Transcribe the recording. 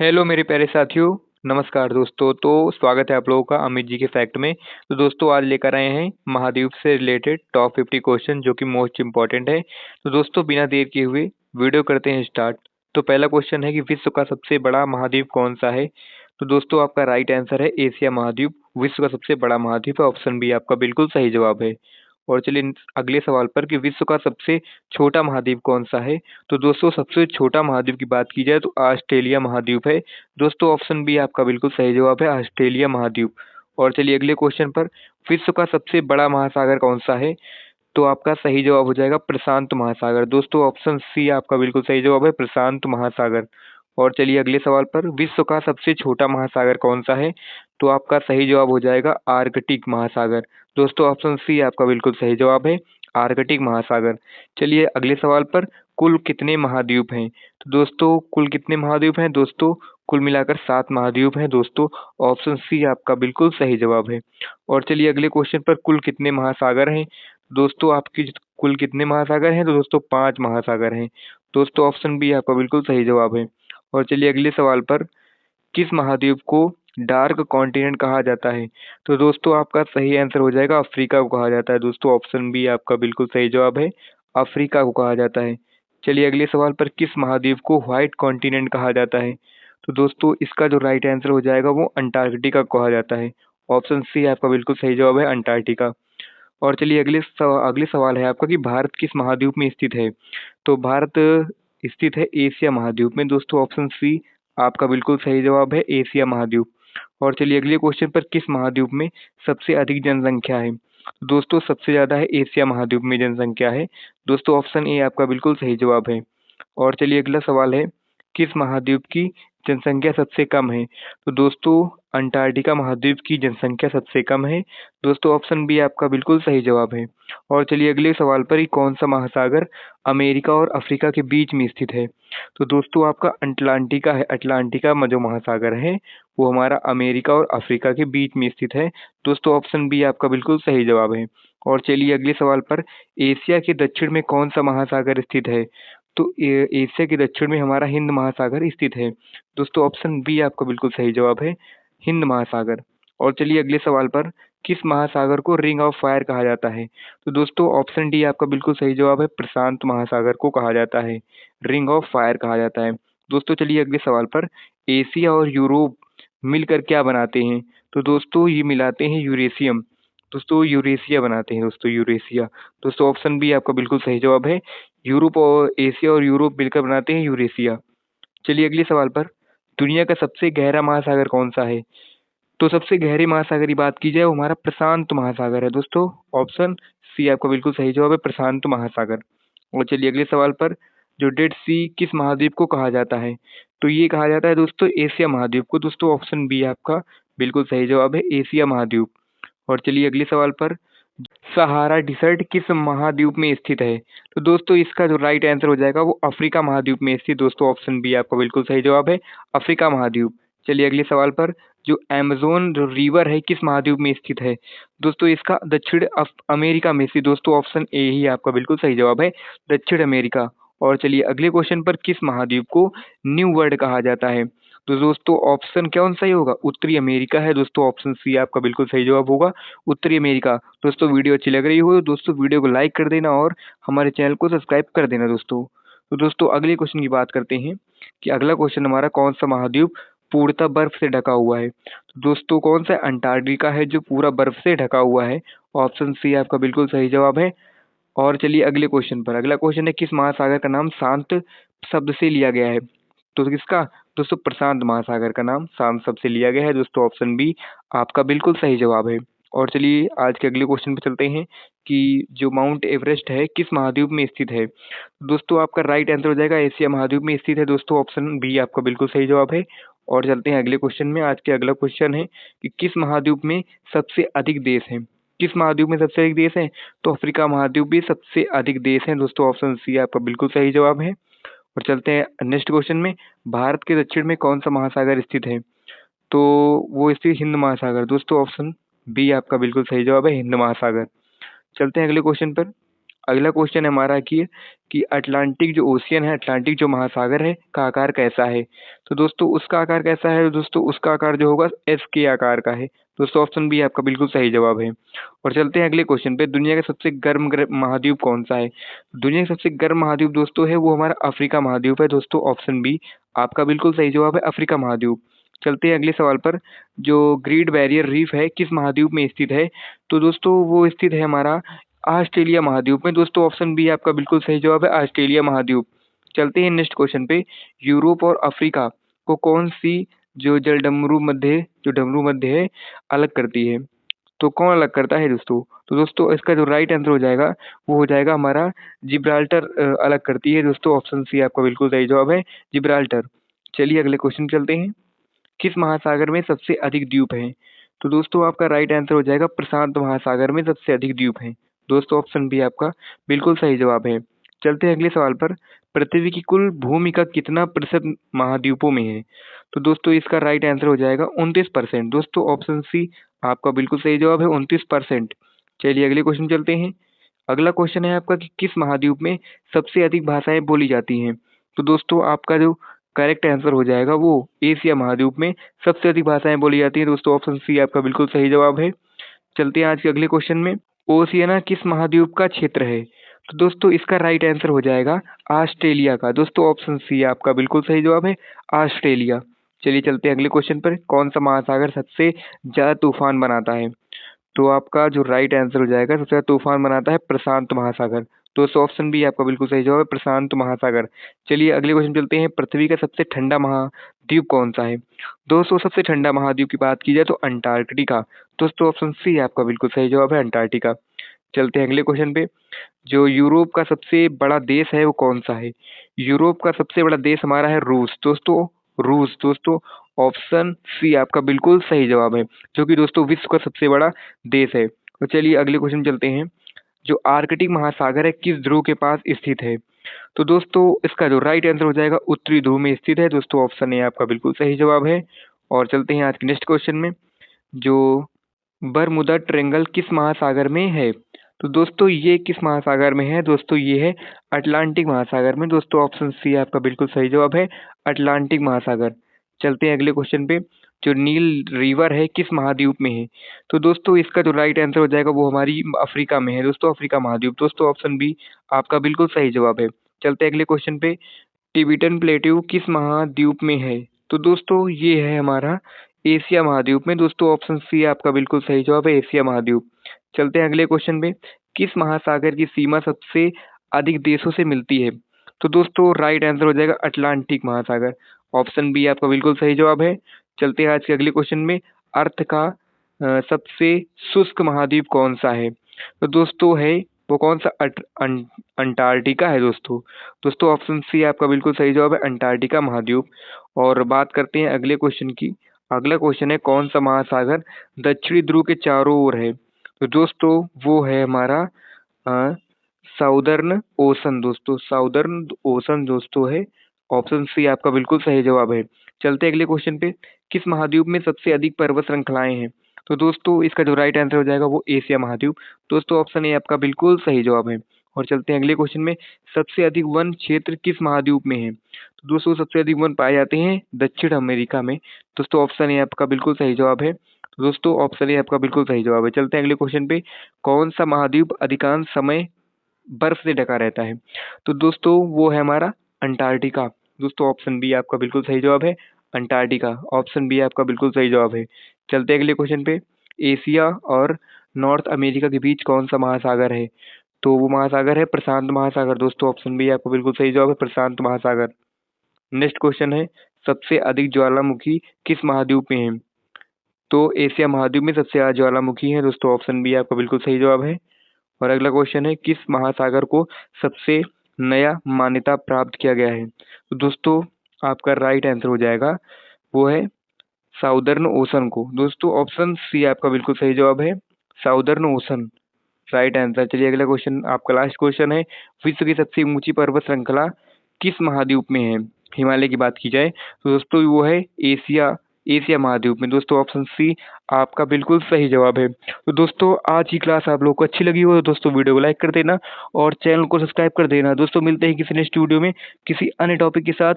Hello मेरे प्यारे साथियों। नमस्कार दोस्तों। तो स्वागत है आप लोगों का अमित जी के फैक्ट में। तो दोस्तों आज लेकर आए हैं महाद्वीप से रिलेटेड टॉप 50 क्वेश्चन जो कि मोस्ट इम्पॉर्टेंट है। तो दोस्तों बिना देर किए हुए वीडियो करते हैं स्टार्ट। तो पहला क्वेश्चन है कि विश्व का सबसे बड़ा महाद्वीप कौन सा है। तो दोस्तों आपका राइट आंसर है एशिया महाद्वीप विश्व का सबसे बड़ा महाद्वीप है। ऑप्शन बी आपका बिल्कुल सही जवाब है। और चलिए अगले सवाल पर कि विश्व का सबसे छोटा महाद्वीप कौन सा है। तो दोस्तों सबसे छोटा महाद्वीप की बात की जाए तो ऑस्ट्रेलिया महाद्वीप है। दोस्तों ऑप्शन बी आपका बिल्कुल सही जवाब है, ऑस्ट्रेलिया महाद्वीप। और चलिए अगले क्वेश्चन पर, विश्व का सबसे बड़ा महासागर कौन सा है। तो आपका सही जवाब हो जाएगा प्रशांत महासागर। दोस्तों ऑप्शन सी आपका बिल्कुल सही जवाब है, प्रशांत महासागर। और चलिए अगले सवाल पर, विश्व का सबसे छोटा महासागर कौन सा है। तो आपका सही जवाब हो जाएगा आर्कटिक महासागर। दोस्तों ऑप्शन सी आपका बिल्कुल सही जवाब है, आर्कटिक महासागर। चलिए अगले सवाल पर, कुल कितने महाद्वीप हैं। तो दोस्तों कुल कितने महाद्वीप हैं। दोस्तों कुल मिलाकर 7 महाद्वीप हैं। दोस्तों ऑप्शन सी आपका बिल्कुल सही जवाब है। और चलिए अगले क्वेश्चन पर, कुल कितने महासागर हैं। दोस्तों आपकी कुल कितने महासागर हैं। तो दोस्तों 5 महासागर हैं। दोस्तों ऑप्शन बी आपका बिल्कुल सही जवाब है। और चलिए अगले सवाल पर, किस महाद्वीप को डार्क कॉन्टिनेंट कहा जाता है। तो दोस्तों आपका सही आंसर हो जाएगा अफ्रीका को कहा जाता है। दोस्तों ऑप्शन बी आपका बिल्कुल सही जवाब है, अफ्रीका को कहा जाता है। चलिए अगले सवाल पर, किस महाद्वीप को व्हाइट कॉन्टिनेंट कहा जाता है। तो दोस्तों इसका जो राइट आंसर हो जाएगा वो अंटार्कटिका को कहा जाता है। ऑप्शन सी आपका बिल्कुल सही जवाब है, अंटार्कटिका। और चलिए अगले सवाल है आपका कि भारत किस महाद्वीप में स्थित है। तो भारत स्थित है एशिया महाद्वीप में। दोस्तों ऑप्शन सी आपका बिल्कुल सही जवाब है, एशिया महाद्वीप। और चलिए अगले क्वेश्चन पर, किस महाद्वीप में सबसे अधिक जनसंख्या है। तो दोस्तों सबसे ज्यादा है एशिया महाद्वीप में जनसंख्या है। दोस्तों ऑप्शन ए आपका बिल्कुल सही जवाब है। और चलिए अगला सवाल है, किस महाद्वीप की जनसंख्या सबसे कम है। तो दोस्तों अंटार्कटिका महाद्वीप की जनसंख्या सबसे कम है। दोस्तों ऑप्शन बी आपका बिल्कुल सही जवाब है। और चलिए अगले सवाल पर, ही कौन सा महासागर अमेरिका और अफ्रीका के बीच में स्थित है। तो दोस्तों आपका अटलांटिका है। अटलांटिका में जो महासागर है वो हमारा अमेरिका और अफ्रीका के बीच में स्थित है। दोस्तों ऑप्शन बी आपका बिल्कुल सही जवाब है। और चलिए अगले सवाल पर, एशिया के दक्षिण में कौन सा महासागर स्थित है। तो एशिया के दक्षिण में हमारा हिंद महासागर स्थित है। दोस्तों ऑप्शन बी आपका बिल्कुल सही जवाब है, हिंद महासागर। और चलिए अगले सवाल पर, किस महासागर को रिंग ऑफ फायर कहा जाता है। तो दोस्तों ऑप्शन डी आपका बिल्कुल सही जवाब है, प्रशांत महासागर को कहा जाता है, रिंग ऑफ फायर कहा जाता है। दोस्तों चलिए अगले सवाल पर, एशिया और यूरोप मिलकर क्या बनाते हैं। तो दोस्तों ये मिलाते हैं यूरेशियम। दोस्तों यूरेशिया बनाते हैं। दोस्तों यूरेशिया। दोस्तों ऑप्शन बी आपका बिल्कुल सही जवाब है, यूरोप और एशिया और यूरोप मिलकर बनाते हैं यूरेशिया। चलिए अगले सवाल पर, दुनिया का सबसे गहरा महासागर कौन सा है। तो सबसे गहरे महासागर की बात की जाए वो हमारा प्रशांत महासागर है। दोस्तों ऑप्शन सी आपका बिल्कुल सही जवाब है, प्रशांत महासागर। और चलिए अगले सवाल पर, जो डेड सी किस महाद्वीप को कहा जाता है। तो ये कहा जाता है दोस्तों एशिया महाद्वीप को। दोस्तों ऑप्शन बी आपका बिल्कुल सही जवाब है, एशिया महाद्वीप। और चलिए अगले सवाल पर, सहारा डिसर्ट किस महाद्वीप में स्थित है। तो दोस्तों इसका जो राइट आंसर हो जाएगा वो अफ्रीका महाद्वीप में स्थित। दोस्तों ऑप्शन बी आपका बिल्कुल सही जवाब है, अफ्रीका महाद्वीप। चलिए अगले सवाल पर, जो अमेज़न जो रिवर है किस महाद्वीप में स्थित है। दोस्तों इसका दक्षिण अमेरिका में स्थित। दोस्तों ऑप्शन ए ही आपका बिल्कुल सही जवाब है, दक्षिण अमेरिका। और चलिए अगले क्वेश्चन पर, किस महाद्वीप को न्यू वर्ल्ड कहा जाता है। तो दोस्तों ऑप्शन कौन सही होगा, उत्तरी अमेरिका है। दोस्तों ऑप्शन सी आपका बिल्कुल सही जवाब होगा, उत्तरी अमेरिका। दोस्तों वीडियो अच्छी लग रही हो दोस्तों वीडियो को लाइक कर देना और हमारे चैनल को सब्सक्राइब कर देना दोस्तों। तो दोस्तों अगले क्वेश्चन की बात करते हैं कि अगला क्वेश्चन हमारा, कौन सा महाद्वीप पूर्णतः बर्फ से ढका हुआ है। तो दोस्तों कौन सा अंटार्कटिका है जो पूरा बर्फ से ढका हुआ है। ऑप्शन सी आपका बिल्कुल सही जवाब है। और चलिए अगले क्वेश्चन पर, अगला क्वेश्चन है, किस महासागर का नाम शांत शब्द से लिया गया है। तो किसका। दोस्तों प्रशांत महासागर का नाम शांत शब्द से लिया गया है। दोस्तों ऑप्शन बी आपका बिल्कुल सही जवाब है। और चलिए आज के अगले क्वेश्चन पे चलते हैं कि जो माउंट एवरेस्ट है किस महाद्वीप में स्थित है। दोस्तों आपका राइट आंसर हो जाएगा, एशिया महाद्वीप में स्थित है। दोस्तों ऑप्शन बी आपका बिल्कुल सही जवाब है। और चलते हैं अगले क्वेश्चन में। आज के अगला क्वेश्चन है कि किस महाद्वीप में सबसे अधिक देश हैं। किस महाद्वीप में सबसे अधिक देश हैं। तो अफ्रीका महाद्वीप में सबसे अधिक देश हैं। दोस्तों ऑप्शन सी आपका बिल्कुल सही जवाब है। और चलते हैं नेक्स्ट क्वेश्चन में, भारत के दक्षिण में कौन सा महासागर स्थित है। तो वो स्थित हिंद महासागर। दोस्तों ऑप्शन बी आपका बिल्कुल सही जवाब है, हिंद महासागर। चलते हैं अगले क्वेश्चन पर, अगला क्वेश्चन है हमारा कि अटलांटिक जो ओशियन है, अटलांटिक जो महासागर है का आकार कैसा है? तो दोस्तों उसका आकार कैसा है? दोस्तों उसका आकार जो होगा एस के आकार का है। दोस्तों ऑप्शन बी आपका बिल्कुल सही जवाब है। और चलते हैं अगले क्वेश्चन पे। दुनिया का सबसे गर्म महाद्वीप कौन सा है? दुनिया का सबसे गर्म महाद्वीप दोस्तों है वो हमारा अफ्रीका महाद्वीप है। दोस्तों ऑप्शन बी आपका बिल्कुल सही जवाब है, अफ्रीका महाद्वीप। चलते हैं अगले सवाल पर। जो ग्रेट बैरियर रीफ है किस महाद्वीप में स्थित है? तो दोस्तों वो स्थित है हमारा ऑस्ट्रेलिया महाद्वीप में। दोस्तों ऑप्शन बी आपका बिल्कुल सही जवाब है, ऑस्ट्रेलिया महाद्वीप। चलते हैं नेक्स्ट क्वेश्चन पे। यूरोप और अफ्रीका को कौन सी जो डमरू मध्य है अलग करती है? तो कौन अलग करता है दोस्तों? तो दोस्तों इसका जो राइट आंसर हो जाएगा वो हो जाएगा हमारा जिब्राल्टर अलग करती है। दोस्तों ऑप्शन सी आपका बिल्कुल सही जवाब है, जिब्राल्टर। चलिए अगले क्वेश्चन चलते हैं। किस महासागर में सबसे अधिक द्वीप हैं? तो दोस्तों आपका राइट आंसर हो जाएगा प्रशांत महासागर में सबसे अधिक द्वीप हैं। दोस्तों ऑप्शन बी आपका बिल्कुल सही जवाब है। चलते हैं अगले सवाल पर। पृथ्वी की कुल भूमि का कितना प्रतिशत महाद्वीपों में है? तो दोस्तों इसका राइट आंसर हो जाएगा 29%। दोस्तों ऑप्शन सी आपका बिल्कुल सही जवाब है, 29%। चलिए अगले क्वेश्चन चलते हैं। अगला क्वेश्चन है आपका कि किस महाद्वीप में सबसे अधिक भाषाएं बोली जाती हैं? तो दोस्तों आपका जो करेक्ट आंसर हो जाएगा वो एशिया महाद्वीप में सबसे अधिक भाषाएं बोली जाती हैं। दोस्तों ऑप्शन सी आपका बिल्कुल सही जवाब है। चलते हैं आज के अगले क्वेश्चन में। ओशियाना किस महाद्वीप का क्षेत्र है? तो दोस्तों इसका राइट आंसर हो जाएगा ऑस्ट्रेलिया का। दोस्तों ऑप्शन सी आपका बिल्कुल सही जवाब है, ऑस्ट्रेलिया। चलिए चलते हैं अगले क्वेश्चन पर। कौन सा महासागर सबसे ज्यादा तूफान बनाता है? तो आपका जो राइट आंसर हो जाएगा सबसे ज्यादा तूफान बनाता है प्रशांत महासागर। दोस्तों ऑप्शन बी आपका बिल्कुल सही जवाब है, प्रशांत महासागर। चलिए अगले क्वेश्चन चलते हैं। पृथ्वी का सबसे ठंडा महाद्वीप कौन सा है? दोस्तों सबसे ठंडा महाद्वीप की बात की जाए तो अंटार्कटिका। दोस्तों ऑप्शन सी आपका बिल्कुल सही जवाब है, अंटार्कटिका। चलते हैं अगले क्वेश्चन पे। जो यूरोप का सबसे बड़ा देश है वो कौन सा है? यूरोप का सबसे बड़ा देश हमारा है रूस। दोस्तों रूस। दोस्तों ऑप्शन सी आपका बिल्कुल सही जवाब है, जो कि दोस्तों विश्व का सबसे बड़ा देश है। तो चलिए अगले क्वेश्चन चलते हैं। जो आर्कटिक महासागर है किस ध्रुव के पास स्थित है? तो दोस्तों इसका जो राइट आंसर हो जाएगा उत्तरी ध्रुव में स्थित है। दोस्तों ऑप्शन ए आपका बिल्कुल सही जवाब है। और चलते हैं आज के नेक्स्ट क्वेश्चन में। जो बरमुदा ट्रायंगल किस महासागर में है? तो दोस्तों ये किस महासागर में है? दोस्तों ये है अटलांटिक महासागर में। दोस्तों ऑप्शन सी आपका बिल्कुल सही जवाब है, अटलांटिक महासागर। चलते हैं अगले क्वेश्चन पे। जो नील रिवर है किस महाद्वीप में है? तो दोस्तों इसका जो राइट आंसर हो जाएगा वो हमारी अफ्रीका में है। दोस्तों अफ्रीका महाद्वीप। दोस्तों ऑप्शन बी आपका बिल्कुल सही जवाब है। चलते हैं अगले क्वेश्चन पे। टिबेटन प्लेट्यू किस महाद्वीप में है? तो दोस्तों ये है हमारा एशिया महाद्वीप में। दोस्तों ऑप्शन सी आपका बिल्कुल सही जवाब है, एशिया महाद्वीप। चलते हैं अगले क्वेश्चन पे। किस महासागर की सीमा सबसे अधिक देशों से मिलती है? तो दोस्तों राइट आंसर हो जाएगा अटलांटिक महासागर। ऑप्शन बी आपका बिल्कुल सही जवाब है। चलते हैं आज के अगले क्वेश्चन में। अर्थ का सबसे शुष्क महाद्वीप कौन सा है? तो दोस्तों है वो कौन सा अंटार्कटिका है दोस्तों। दोस्तों ऑप्शन सी आपका बिल्कुल सही जवाब है, अंटार्कटिका महाद्वीप। और बात करते हैं अगले क्वेश्चन की। अगला क्वेश्चन है कौन सा महासागर दक्षिणी ध्रुव के चारों ओर है? तो दोस्तों वो है हमारा साउदर्न ओशन। दोस्तों साउदर्न ओशन दोस्तों है। ऑप्शन सी आपका बिल्कुल सही जवाब है। चलते हैं अगले क्वेश्चन पे। किस महाद्वीप में सबसे अधिक पर्वत श्रृंखलाएं हैं? तो दोस्तों इसका जो राइट आंसर हो जाएगा वो एशिया महाद्वीप। दोस्तों ऑप्शन ए आपका बिल्कुल सही जवाब है। और चलते हैं अगले क्वेश्चन में। सबसे अधिक वन क्षेत्र किस महाद्वीप में है? तो दोस्तों सबसे अधिक वन पाए जाते हैं दक्षिण अमेरिका में। दोस्तों ऑप्शन ए आपका बिल्कुल सही जवाब है। तो दोस्तों ऑप्शन ए आपका बिल्कुल सही जवाब है। चलते हैं अगले क्वेश्चन पे। कौन सा महाद्वीप अधिकांश समय बर्फ से ढका रहता है? तो दोस्तों वो है हमारा अंटार्कटिका। दोस्तों ऑप्शन बी आपका बिल्कुल सही जवाब है, अंटार्कटिका। ऑप्शन बी आपका बिल्कुल सही जवाब है। चलते हैं अगले क्वेश्चन पे। एशिया और नॉर्थ अमेरिका के बीच कौन सा महासागर है? तो वो महासागर है प्रशांत महासागर। दोस्तों ऑप्शन बी आपका बिल्कुल सही जवाब है, प्रशांत महासागर। नेक्स्ट क्वेश्चन है सबसे अधिक ज्वालामुखी किस महाद्वीप में है? तो एशिया महाद्वीप में सबसे ज्यादा ज्वालामुखी है। दोस्तों ऑप्शन बी आपका बिल्कुल सही जवाब है। और अगला क्वेश्चन है किस महासागर को सबसे नया मान्यता प्राप्त किया गया है? तो दोस्तों आपका राइट आंसर हो जाएगा वो है साउदर्न ओशन को। दोस्तों ऑप्शन सी आपका बिल्कुल सही जवाब है, साउदर्न ओशन, राइट आंसर। चलिए अगला क्वेश्चन आपका लास्ट क्वेश्चन है। विश्व की सबसे ऊंची पर्वत श्रृंखला किस महाद्वीप में है? हिमालय की बात की जाए तो दोस्तों वो है एशिया एशिया महाद्वीप में। दोस्तों ऑप्शन सी आपका बिल्कुल सही जवाब है। तो दोस्तों आज की क्लास आप लोगों को अच्छी लगी हो तो दोस्तों वीडियो को लाइक कर देना और चैनल को सब्सक्राइब कर देना। दोस्तों मिलते हैं किसी नेक्स्ट वीडियो में किसी अन्य टॉपिक के साथ।